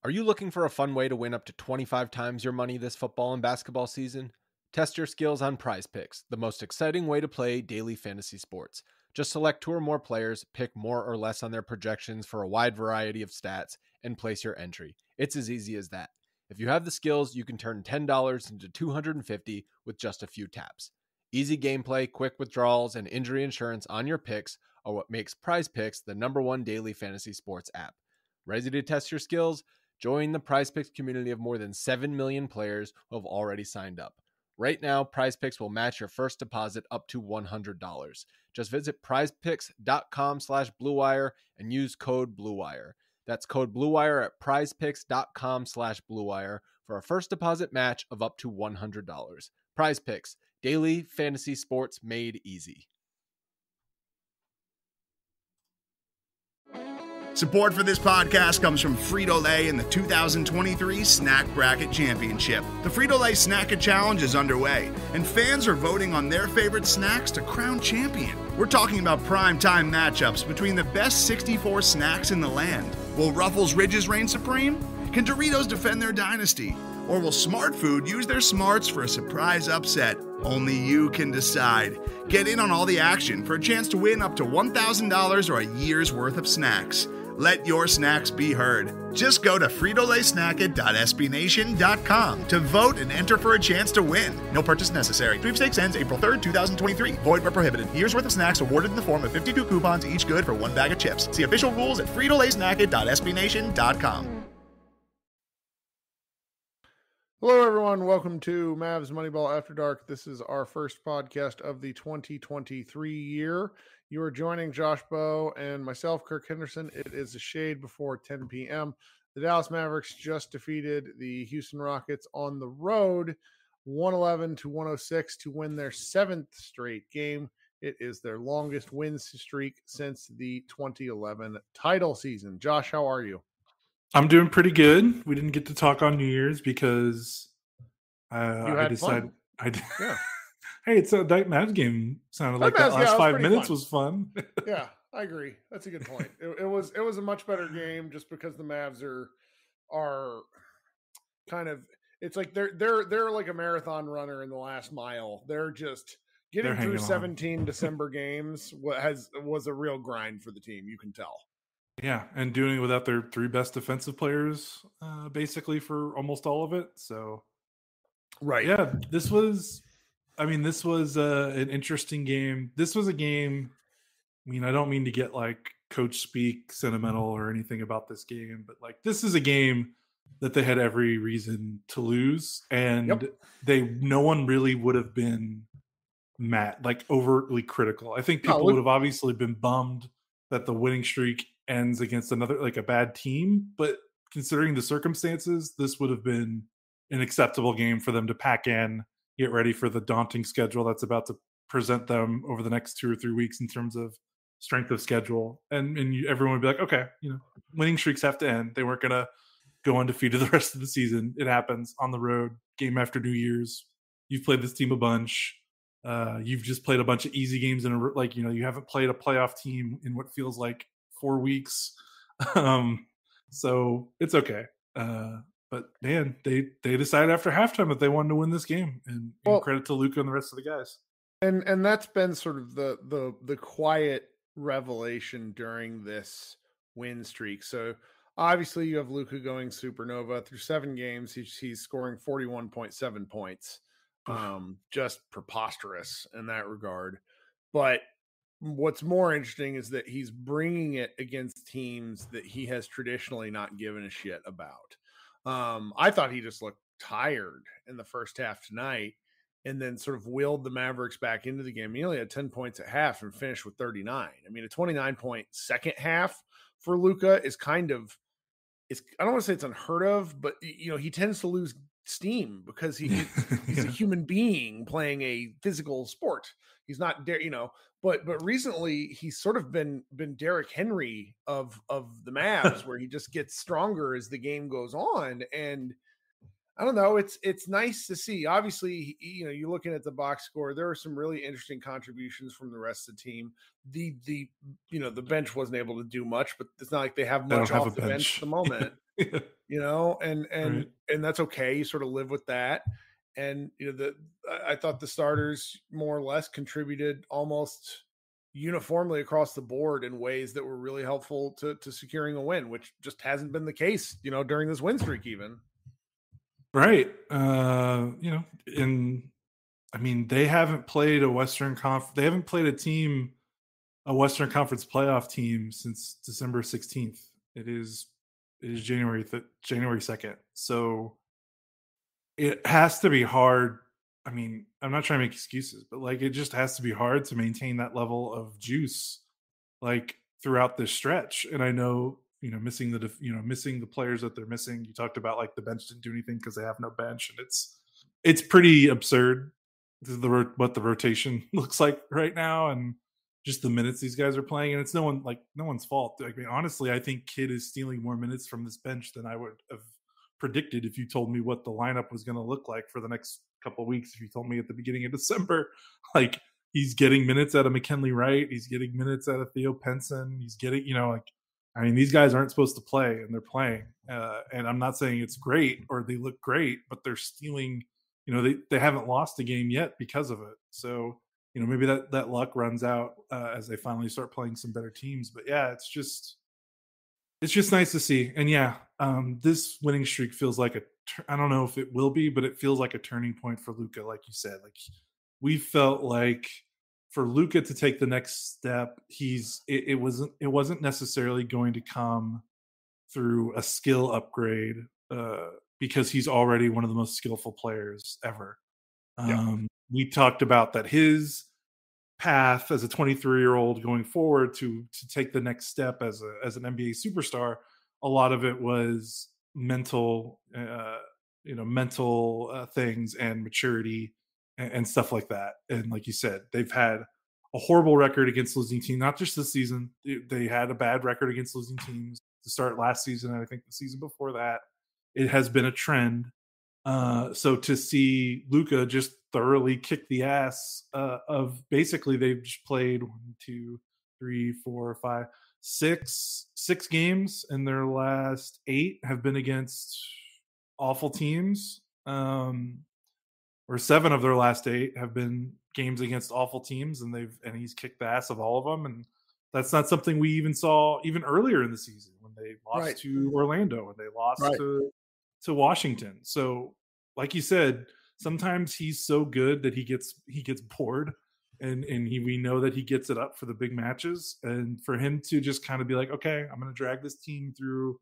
Are you looking for a fun way to win up to 25 times your money this football and basketball season? Test your skills on Prize Picks, the most exciting way to play daily fantasy sports. Just select 2 or more players, pick more or less on their projections for a wide variety of stats, and place your entry. It's as easy as that. If you have the skills, you can turn $10 into $250 with just a few taps. Easy gameplay, quick withdrawals, and injury insurance on your picks are what makes Prize Picks the #1 daily fantasy sports app. Ready to test your skills? Join the Prize Picks community of more than 7 million players who have already signed up. Right now, Prize Picks will match your first deposit up to $100. Just visit prizepicks.com/bluewire and use code BLUEWIRE. That's code BLUEWIRE at prizepicks.com/bluewire for a first deposit match of up to $100. Prize Picks, daily fantasy sports made easy. Support for this podcast comes from Frito-Lay and the 2023 Snack Bracket Championship. The Frito-Lay Snack-A Challenge is underway, and fans are voting on their favorite snacks to crown champion. We're talking about prime-time matchups between the best 64 snacks in the land. Will Ruffles Ridges reign supreme? Can Doritos defend their dynasty? Or will Smart Food use their smarts for a surprise upset? Only you can decide. Get in on all the action for a chance to win up to $1,000 or a year's worth of snacks. Let your snacks be heard. Just go to fritolaysnacket.sbnation.com to vote and enter for a chance to win. No purchase necessary. Sweepstakes ends April 3rd, 2023. Void where prohibited. Year's worth of snacks awarded in the form of 52 coupons, each good for 1 bag of chips. See official rules at fritolaysnacket.sbnation.com. Hello, everyone. Welcome to Mavs Moneyball After Dark. This is our first podcast of the 2023 year. You are joining Josh Bowe and myself, Kirk Henderson. It is a shade before 10 p.m. The Dallas Mavericks just defeated the Houston Rockets on the road, 111-106 to win their 7th straight game. It is their longest win streak since the 2011 title season. Josh, how are you? I'm doing pretty good. We didn't get to talk on New Year's because I decided. Yeah. Hey, it's a Mavs game. Sounded like that last 5 minutes was fun. Yeah, I agree. That's a good point. It was a much better game just because the Mavs are kind of. It's like they're like a marathon runner in the last mile. They're just getting through 17 December games was a real grind for the team. You can tell. Yeah, and doing it without their 3 best defensive players, basically for almost all of it. So, right. Yeah, this was an interesting game. This was a game. I mean, I don't mean to get like coach speak sentimental or anything about this game, but like this is a game that they had every reason to lose, and no one really would have been mad, like overtly critical. I think people would have obviously been bummed that the winning streak ends against another, like a bad team, but considering the circumstances, this would have been an acceptable game for them to pack in, get ready for the daunting schedule that's about to present them over the next 2 or 3 weeks in terms of strength of schedule. And everyone would be like, okay, winning streaks have to end. They weren't going to go undefeated the rest of the season. It happens on the road, game after New Year's. You've played this team a bunch. You've just played a bunch of easy games in you haven't played a playoff team in what feels like 4 weeks. So it's okay. But man, they decided after halftime that they wanted to win this game, and credit to Luka and the rest of the guys. And that's been sort of the quiet revelation during this win streak. So obviously you have Luka going supernova through 7 games. He's scoring 41.7 points. Just preposterous in that regard. But what's more interesting is that he's bringing it against teams that he has traditionally not given a shit about. I thought he just looked tired in the first half tonight, and then sort of willed the Mavericks back into the game. He only had 10 points at half and finished with 39. I mean, a 29-point second half for Luka is kind of, I don't want to say it's unheard of, but he tends to lose steam because he's a human being playing a physical sport. He's not but recently he's sort of been Derrick Henry of the Mavs, where he just gets stronger as the game goes on. And I don't know, it's nice to see. Obviously, you're looking at the box score, there are some really interesting contributions from the rest of the team. The bench wasn't able to do much, but it's not like they have much off the bench at the moment. and Right. and that's okay. You sort of live with that. And I thought the starters more or less contributed almost uniformly across the board in ways that were really helpful to securing a win, which just hasn't been the case, during this win streak even. Right. And I mean, they haven't played a Western Conference playoff team since December 16th. It is January 2nd. So it has to be hard. I mean, I'm not trying to make excuses, but like it just has to be hard to maintain that level of juice like throughout this stretch. And I know, missing the players that they're missing. You talked about like the bench didn't do anything because they have no bench, and it's pretty absurd what the rotation looks like right now, and just the minutes these guys are playing. And it's no one's fault. I mean, honestly, I think Kidd is stealing more minutes from this bench than I would have predicted if you told me what the lineup was going to look like for the next couple of weeks. If you told me at the beginning of December, like he's getting minutes out of McKinley Wright, he's getting minutes out of Theo Penson, he's getting, I mean, these guys aren't supposed to play and they're playing. And I'm not saying it's great or they look great, but they're stealing, they haven't lost a game yet because of it. So, maybe that luck runs out as they finally start playing some better teams. But yeah, it's just nice to see. And yeah, this winning streak feels like I don't know if it will be, but it feels like a turning point for Luka. Like you said, like we felt like for Luka to take the next step, it wasn't necessarily going to come through a skill upgrade because he's already one of the most skillful players ever. We talked about that his path as a 23-year-old going forward to take the next step as an NBA superstar, a lot of it was mental things and maturity and stuff like that. And like you said, they've had a horrible record against losing teams, not just this season. They had a bad record against losing teams to start last season, and I think the season before that. It has been a trend. So to see Luka just thoroughly kick the ass of basically they've just played 6 games, and their last 8 have been against awful teams. Or 7 of their last 8 have been games against awful teams, and he's kicked the ass of all of them. And that's not something we even saw even earlier in the season when they lost to Orlando and they lost to Washington. So like you said, sometimes he's so good that he gets bored, and we know that he gets it up for the big matches. And for him to just kind of be like, okay, I'm going to drag this team through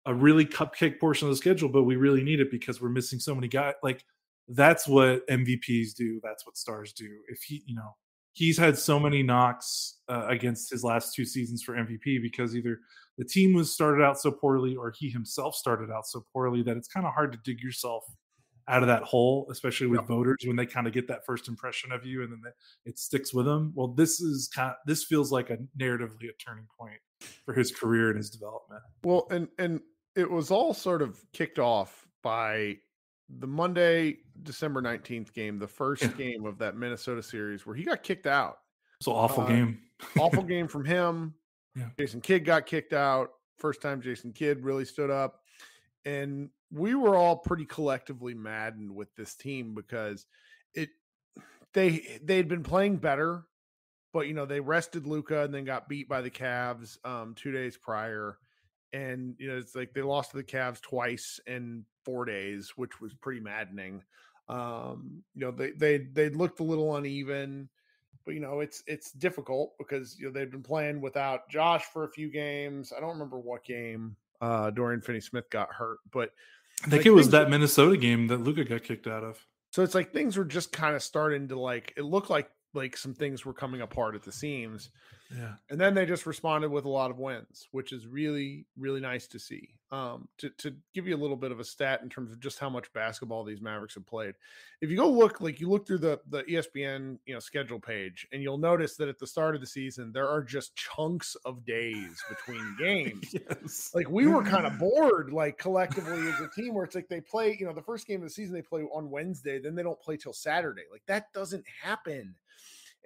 a really cupcake portion of the schedule, but we really need it because we're missing so many guys. Like that's what MVPs do. That's what stars do. If he's had so many knocks against his last 2 seasons for MVP because either the team was started out so poorly or he himself started out so poorly that it's kind of hard to dig yourself out of that hole, especially with voters when they kind of get that first impression of you and then it sticks with them. Well, this feels like a narratively a turning point for his career and his development. Well, and it was all sort of kicked off by the Monday, December 19th game, the first game of that Minnesota series where he got kicked out. It's an awful game. Awful game from him. Yeah. Jason Kidd got kicked out. First time Jason Kidd really stood up. And we were all pretty collectively maddened with this team because they'd been playing better, but they rested Luka and then got beat by the Cavs 2 days prior. And it's like they lost to the Cavs twice in 4 days, which was pretty maddening. They looked a little uneven, but it's difficult because they've been playing without Josh for a few games. I don't remember what game Dorian Finney-Smith got hurt, but I think it was that Minnesota game that Luka got kicked out of. So it's like things were just kind of starting to it looked like some things were coming apart at the seams. Yeah. And then they just responded with a lot of wins, which is really, really nice to see. To give you a little bit of a stat in terms of just how much basketball these Mavericks have played. If you go look through the ESPN, schedule page, and you'll notice that at the start of the season, there are just chunks of days between games. Yes. Like we were kind of bored, collectively as a team where it's like they play, the first game of the season, they play on Wednesday, then they don't play till Saturday. Like that doesn't happen.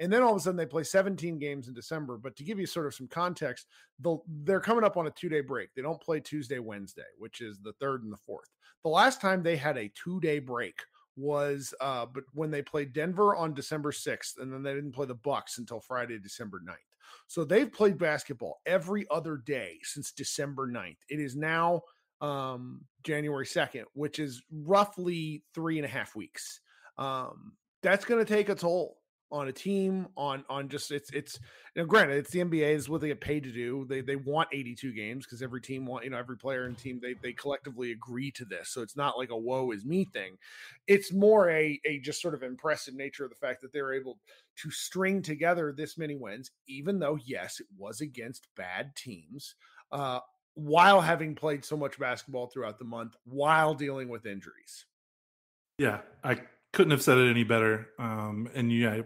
And then all of a sudden they play 17 games in December. But to give you sort of some context, they're coming up on a 2-day break. They don't play Tuesday, Wednesday, which is the 3rd and the 4th. The last time they had a 2-day break was but when they played Denver on December 6th, and then they didn't play the Bucks until Friday, December 9th. So they've played basketball every other day since December 9th. It is now January 2nd, which is roughly 3.5 weeks. That's going to take a toll on a team, on just it's granted, it's the NBA, is what they get paid to do. They want 82 games because every team every player and team, they collectively agree to this. So it's not like a woe is me thing. It's more a just sort of impressive nature of the fact that they're able to string together this many wins, even though, yes, it was against bad teams, while having played so much basketball throughout the month, while dealing with injuries. Yeah, I couldn't have said it any better. And yeah,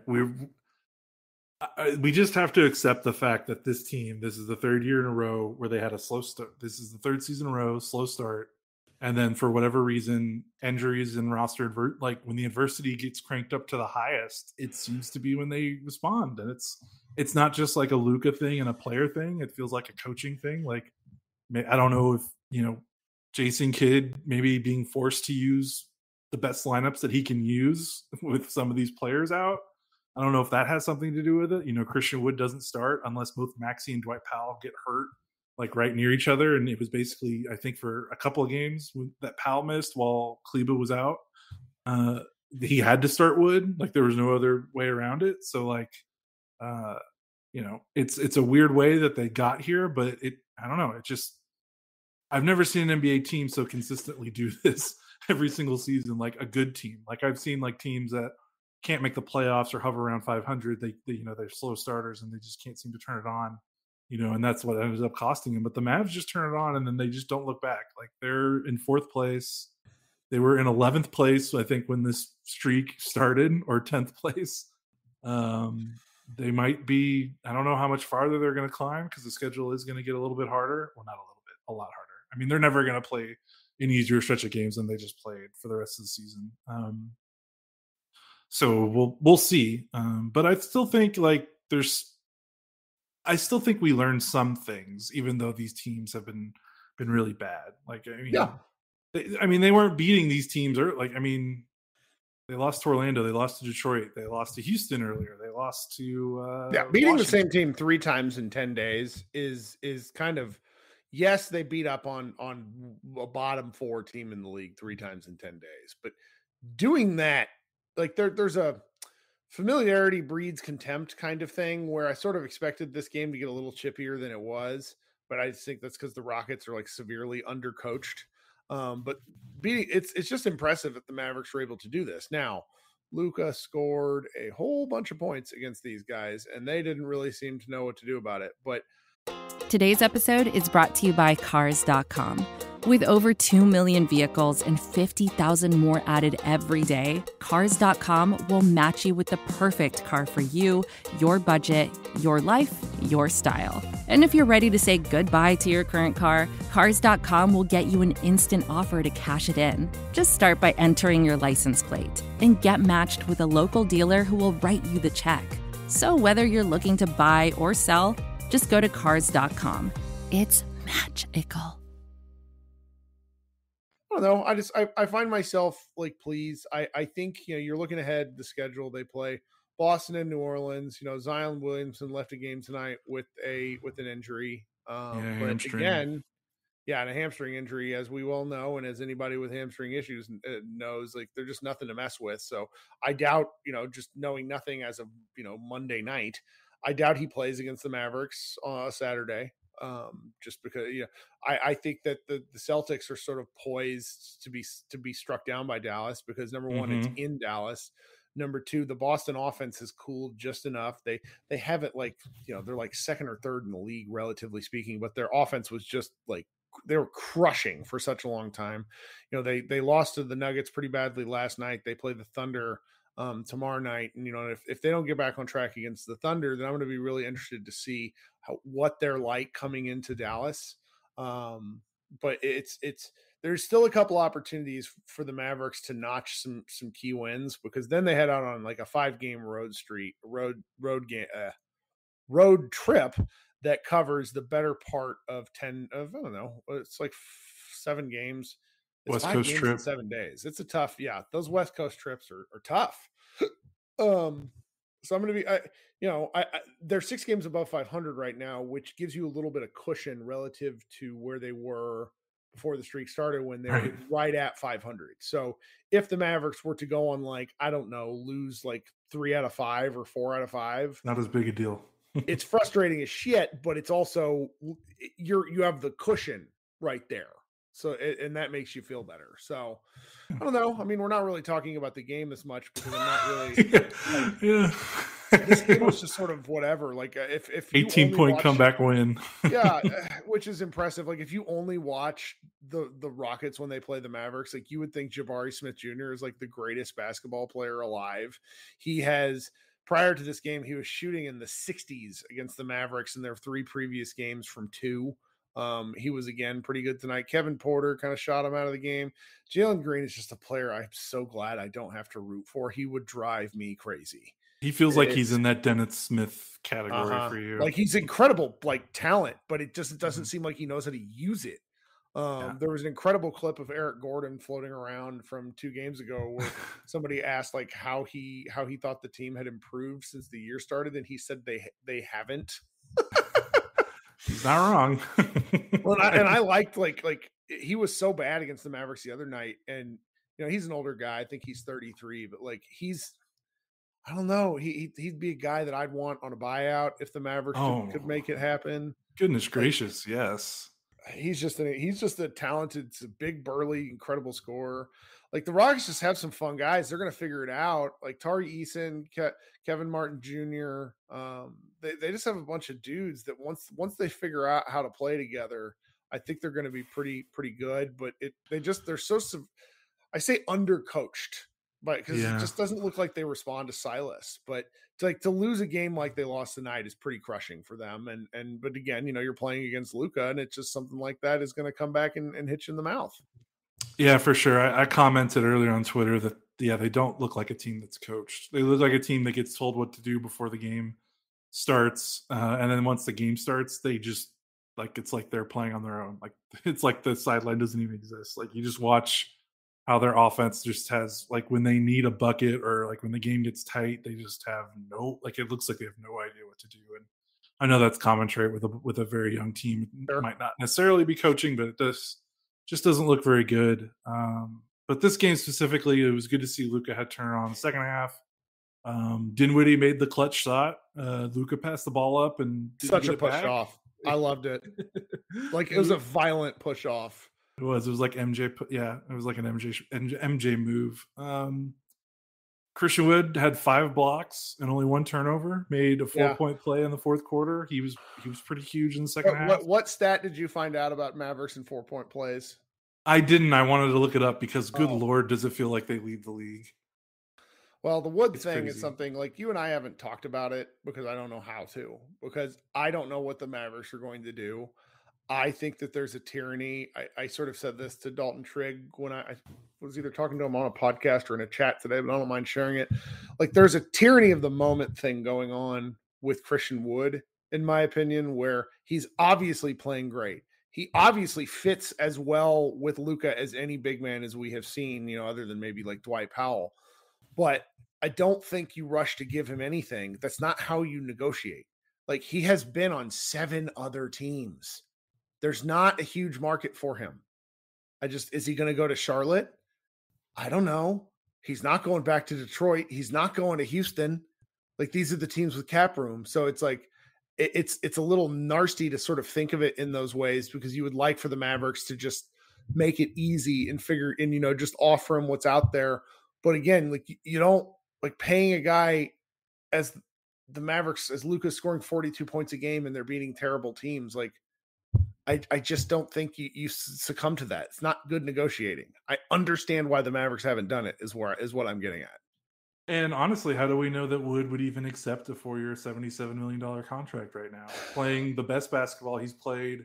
we just have to accept the fact that this team, this is the 3rd year in a row where they had a slow start. This is the 3rd season in a row, slow start. And then for whatever reason, injuries and roster, like when the adversity gets cranked up to the highest, it seems to be when they respond. And it's not just like a Luka thing and a player thing. It feels like a coaching thing. Like, I don't know if, Jason Kidd maybe being forced to use the best lineups that he can use with some of these players out. I don't know if that has something to do with it. Christian Wood doesn't start unless both Maxey and Dwight Powell get hurt, like right near each other. And it was basically, I think, for a couple of games that Powell missed while Kleba was out, he had to start Wood. Like there was no other way around it. So it's a weird way that they got here, but I don't know. I've never seen an NBA team so consistently do this every single season, like a good team. Like I've seen like teams that can't make the playoffs or hover around 500. They're slow starters and they just can't seem to turn it on, and that's what ends up costing them. But the Mavs just turn it on and then they just don't look back. Like they're in 4th place. They were in 11th place, I think, when this streak started, or 10th place. They might be, I don't know how much farther they're going to climb because the schedule is going to get a little bit harder. Well, not a little bit, a lot harder. I mean, they're never going to play an easier stretch of games than they just played for the rest of the season. So we'll see. But I still think I still think we learned some things, even though these teams have been really bad. Like, I mean, yeah. They weren't beating these teams. They lost to Orlando. They lost to Detroit. They lost to Houston earlier. They lost to beating Washington. the same team 3 times in 10 days is kind of, yes, they beat up on a bottom 4 team in the league 3 times in 10 days. But doing that, like there's a familiarity breeds contempt kind of thing where I sort of expected this game to get a little chippier than it was. But I think that's because the Rockets are like severely undercoached. But it's just impressive that the Mavericks were able to do this. Now, Luka scored a whole bunch of points against these guys, and they didn't really seem to know what to do about it. But today's episode is brought to you by Cars.com. With over 2 million vehicles and 50,000 more added every day, Cars.com will match you with the perfect car for you, your budget, your life, your style. And if you're ready to say goodbye to your current car, Cars.com will get you an instant offer to cash it in. Just start by entering your license plate and get matched with a local dealer who will write you the check. So whether you're looking to buy or sell, just go to Cars.com. It's magical. I don't know. I find myself like pleased. I think, you're looking ahead the schedule. They play Boston and New Orleans. Zion Williamson left a game tonight with an injury. But again, and a hamstring injury, as we well know, and as anybody with hamstring issues knows, like they're just nothing to mess with. So I doubt, just knowing nothing as of Monday night, I doubt he plays against the Mavericks on Saturday. Just because I think that the Celtics are sort of poised to be struck down by Dallas because number one, it's in Dallas. Number two, the Boston offense has cooled just enough. They haven't they're like 2nd or 3rd in the league, relatively speaking, but their offense was just like they were crushing for such a long time. They lost to the Nuggets pretty badly last night. They play the Thunder tomorrow night. And, if they don't get back on track against the Thunder, then I'm going to be really interested to see what they're like coming into Dallas. but there's still a couple opportunities for the Mavericks to notch some key wins, because then they head out on like a 5-game road trip that covers the better part of I don't know, it's like 7 games. It's West 5 Coast games trip. in 7 days. It's a tough, those West Coast trips are tough. So I'm going to be, they're 6 games above 500 right now, which gives you a little bit of cushion relative to where they were before the streak started, when they were right at 500. So if the Mavericks were to go on, like, I don't know, lose like 3 out of 5 or 4 out of 5, not as big a deal. it's frustrating as shit, but it's also, you have the cushion right there. So, and that makes you feel better. So I don't know. I mean, we're not really talking about the game as much, because I'm not really this game was just sort of whatever. Like, if 18-point comeback win. Which is impressive. Like, if you only watch the Rockets when they play the Mavericks, like, you would think Jabari Smith Jr. is like the greatest basketball player alive. Prior to this game, he was shooting in the 60s against the Mavericks in their 3 previous games from 2. He was, again, pretty good tonight. Kevin Porter kind of shot him out of the game. Jalen Green is just a player I'm so glad I don't have to root for. He would drive me crazy. He feels like he's in that Dennis Smith category for you. Like, he's incredible, like, talent, but it doesn't seem like he knows how to use it. There was an incredible clip of Eric Gordon floating around from 2 games ago, where somebody asked, like, how he thought the team had improved since the year started, and he said they haven't. He's not wrong. Well, I liked, like he was so bad against the Mavericks the other night, and he's an older guy. I think he's 33, but like, I don't know, he'd be a guy that I'd want on a buyout if the Mavericks could make it happen. Goodness gracious, yes. He's just a talented, big, burly, incredible scorer. Like, the Rockets just have some fun guys. They're going to figure it out. Like Tari Eason, Kevin Martin Jr. They just have a bunch of dudes that once they figure out how to play together, I think they're going to be pretty good. But they're so, I say, undercoached, but because it just doesn't look like they respond to Silas. But to lose a game like they lost tonight is pretty crushing for them. But again, you're playing against Luka, and it's just something like that is going to come back and hit you in the mouth. Yeah, for sure. I commented earlier on Twitter that, they don't look like a team that's coached. They look like a team that gets told what to do before the game starts. And then once the game starts, they just, like, it's like they're playing on their own. Like, it's like the sideline doesn't even exist. Like, you just watch how their offense just has, like, when they need a bucket or like when the game gets tight, they just have it looks like they have no idea what to do. And I know that's commentary with a very young team. It might not necessarily be coaching, but it just doesn't look very good. But this game specifically, it was good to see Luka had turned on the second half. Dinwiddie made the clutch shot. Luka passed the ball up and such a push off. I loved it. Like, it was a violent push off. It was like MJ. It was like an MJ move. Christian Wood had 5 blocks and only 1 turnover. Made a 4-point play in the fourth quarter. He was pretty huge in the second half. What stat did you find out about Mavericks and 4-point plays? I didn't. I wanted to look it up because, good Lord, does it feel like they lead the league. Well, the Wood thing is something, like, you and I haven't talked about it because I don't know how to, because I don't know what the Mavericks are going to do. I think that there's a tyranny. I sort of said this to Dalton Trigg when I was either talking to him on a podcast or in a chat today, but I don't mind sharing it. Like, there's a tyranny of the moment thing going on with Christian Wood, in my opinion, where he's obviously playing great. He obviously fits as well with Luka as any big man as we have seen, other than maybe like Dwight Powell. But I don't think you rush to give him anything. That's not how you negotiate. Like, he has been on 7 other teams. There's not a huge market for him. Is he going to go to Charlotte? I don't know. He's not going back to Detroit. He's not going to Houston. Like, these are the teams with cap room. So it's like, it's a little nasty to sort of think of it in those ways, because you would like for the Mavericks to just make it easy and just offer him what's out there. But again, like, you don't, like, paying a guy as the Mavericks, as Luka scoring 42 points a game and they're beating terrible teams. Like, I just don't think you succumb to that. It's not good negotiating. I understand why the Mavericks haven't done it, is what I'm getting at. And honestly, how do we know that Wood would even accept a 4-year, $77 million contract right now? Playing the best basketball he's played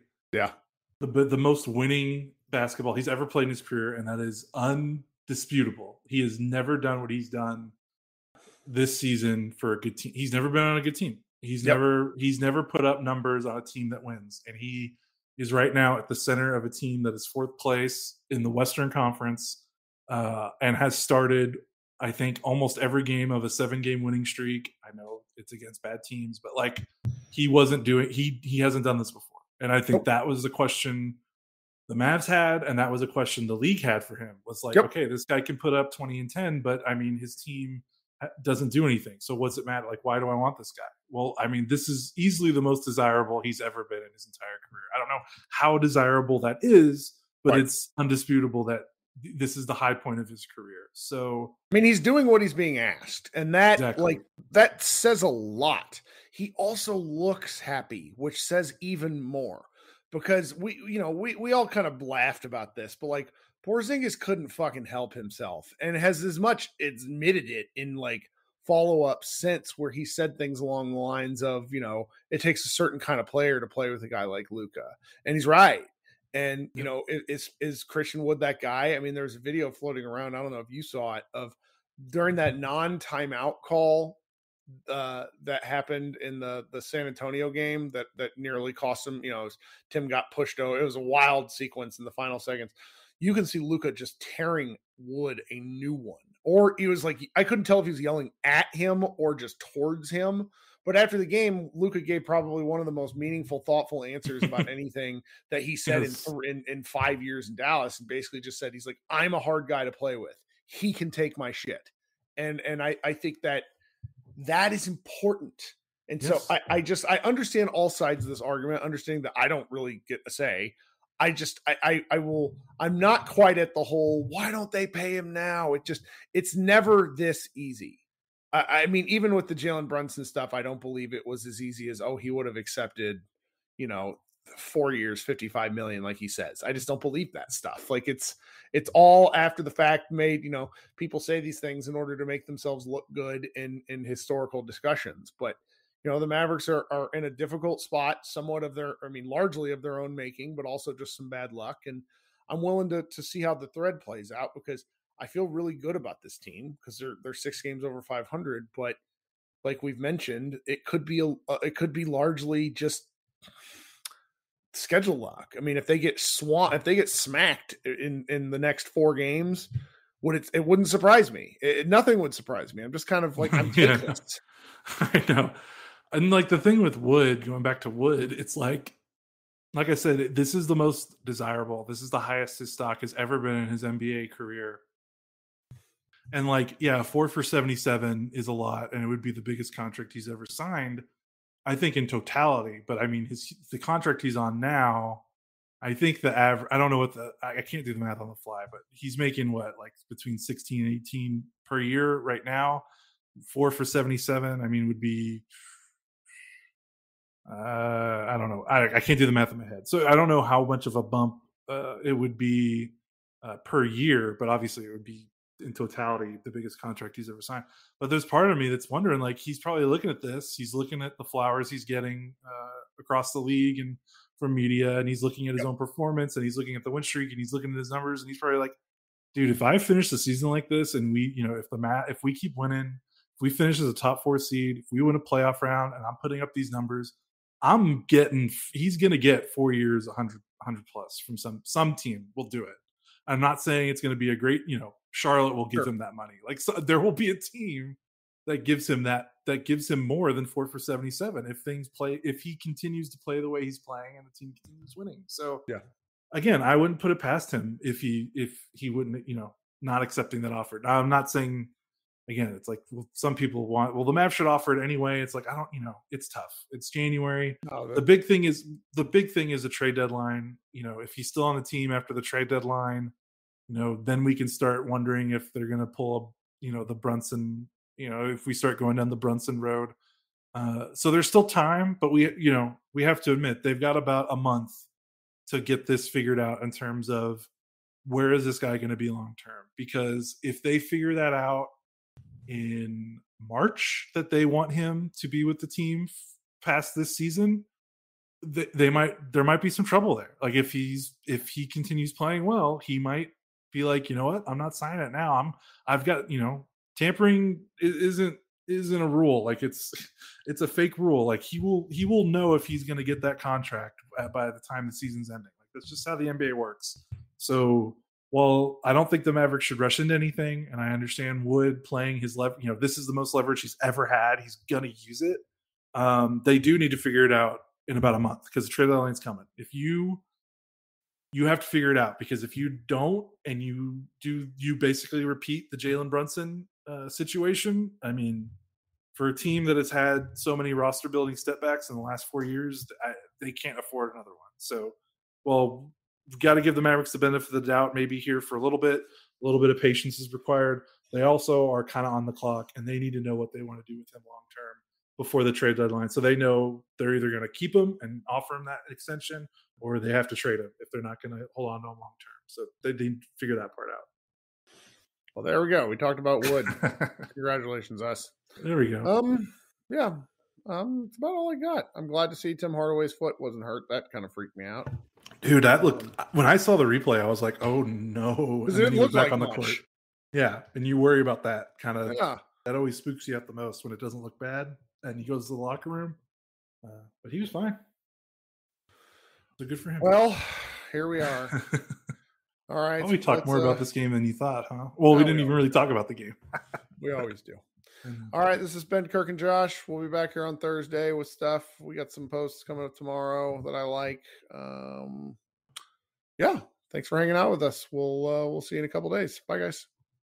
the most winning basketball he's ever played in his career, and that is undisputable. He has never done what he's done this season for a good team. He's never been on a good team. He's never put up numbers on a team that wins, and he is right now at the center of a team that is 4th place in the Western Conference, and has started, I think, almost every game of a 7-game winning streak. I know it's against bad teams, but like he hasn't done this before. And I think that was the question the Mavs had, and that was a question the league had for him. Was like, okay, this guy can put up 20 and 10, but I mean, his team doesn't do anything. So what's it matter? Like, why do I want this guy? Well, I mean, this is easily the most desirable he's ever been in his entire career. I don't know how desirable that is, but it's undisputable that this is the high point of his career. So, I mean, he's doing what he's being asked, and that that says a lot. He also looks happy, which says even more, because we all kind of laughed about this, but like Porzingis couldn't fucking help himself, and has as much admitted it in like follow-up since, where he said things along the lines of, it takes a certain kind of player to play with a guy like Luka, and he's right. And, is Christian Wood that guy? I mean, there's a video floating around, I don't know if you saw it, of during that non-timeout call that happened in the San Antonio game that nearly cost him, Tim got pushed over. It was a wild sequence in the final seconds. You can see Luka just tearing Wood a new one. Or he was like, I couldn't tell if he was yelling at him or just towards him. But after the game, Luka gave probably one of the most meaningful, thoughtful answers about anything that he said in 5 years in Dallas, and basically just said, he's like, I'm a hard guy to play with. He can take my shit. And I think that is important. And so I understand all sides of this argument, understanding that I don't really get a say. I'm not quite at the whole, why don't they pay him now? It's never this easy. I mean, even with the Jalen Brunson stuff, I don't believe it was as easy as, he would have accepted, 4 years, $55 million, like he says. I just don't believe that stuff. Like it's all after the fact made, people say these things in order to make themselves look good in historical discussions. But, the Mavericks are in a difficult spot, largely of their own making, but also just some bad luck. And I'm willing to see how the thread plays out, because I feel really good about this team, because they're 6 games over 500. But like we've mentioned, it could be largely just schedule luck. I mean, if they get smacked in the next 4 games, it wouldn't surprise me. Nothing would surprise me. I'm just kind of like, I'm tasteless. I know. And like the thing with Wood, going back to Wood, it's like I said, this is the most desirable. This is the highest his stock has ever been in his NBA career. And 4 for 77 is a lot, and it would be the biggest contract he's ever signed, I think, in totality. But I mean, the contract he's on now, I think the average, I don't know I can't do the math on the fly, but he's making between 16 and 18 per year right now. 4 for 77, I mean, would be, I don't know. I can't do the math in my head. So I don't know how much of a bump it would be per year, but obviously it would be in totality the biggest contract he's ever signed. But there's part of me that's wondering, he's probably looking at this, he's looking at the flowers he's getting across the league and from media, and he's looking at his own performance, and he's looking at the win streak, and he's looking at his numbers, and he's probably like, dude, if I finish the season like this, and we, if we keep winning, if we finish as a top 4 seed, if we win a playoff round, and I'm putting up these numbers, he's going to get 4 years, 100 plus from some team will do it. I'm not saying it's going to be a great, Charlotte will give him that money. There will be a team that gives him that gives him more than 4 for 77 if he continues to play the way he's playing and the team continues winning. So again, I wouldn't put it past him if he wouldn't, not accepting that offer. Now, I'm not saying, again, it's like, well, some people the Mavs should offer it anyway. It's like, I don't, it's tough. It's January. The big thing is a trade deadline. If he's still on the team after the trade deadline, then we can start wondering if they're going to pull the Brunson, if we start going down the Brunson road. So there's still time, but we have to admit they've got about a month to get this figured out in terms of where is this guy going to be long term? Because if they figure that out in March, that they want him to be with the team past this season, there might be some trouble there. Like if he continues playing well, he might be like, you know what, I'm not signing it now. I've got, tampering isn't a rule. Like it's a fake rule. Like he will know if he's going to get that contract by the time the season's ending. Like that's just how the NBA works. So while I don't think the Mavericks should rush into anything, and I understand Wood playing his this is the most leverage he's ever had. He's going to use it. They do need to figure it out in about a month because the trade deadline's coming. If you have to figure it out, because if you don't and you basically repeat the Jalen Brunson situation. I mean, for a team that has had so many roster building stepbacks in the last 4 years, they can't afford another one. So, we've got to give the Mavericks the benefit of the doubt, maybe here for a little bit of patience is required. They also are kind of on the clock, and they need to know what they want to do with him long term before the trade deadline. So they know they're either going to keep him and offer him that extension, or they have to trade him if they're not going to hold on to him long term. So they need to figure that part out. Well, there we go. We talked about Wood. Congratulations, us. There we go. Yeah. It's about all I got. I'm glad to see Tim Hardaway's foot wasn't hurt. That kind of freaked me out. Dude, that looked, when I saw the replay, I was like, oh no. Because it didn't look like on the much. court. Yeah. And you worry about that kind of, Yeah. That always spooks you out the most when it doesn't look bad and he goes to the locker room. But he was fine. So good for him. Well, here we are. All right. We talked more about this game than you thought, huh? Well, we didn't even really talk about the game. We always do. All right. This has been Kirk and Josh. We'll be back here on Thursday with stuff. We got some posts coming up tomorrow that I like. Yeah. Thanks for hanging out with us. We'll see you in a couple days. Bye, guys.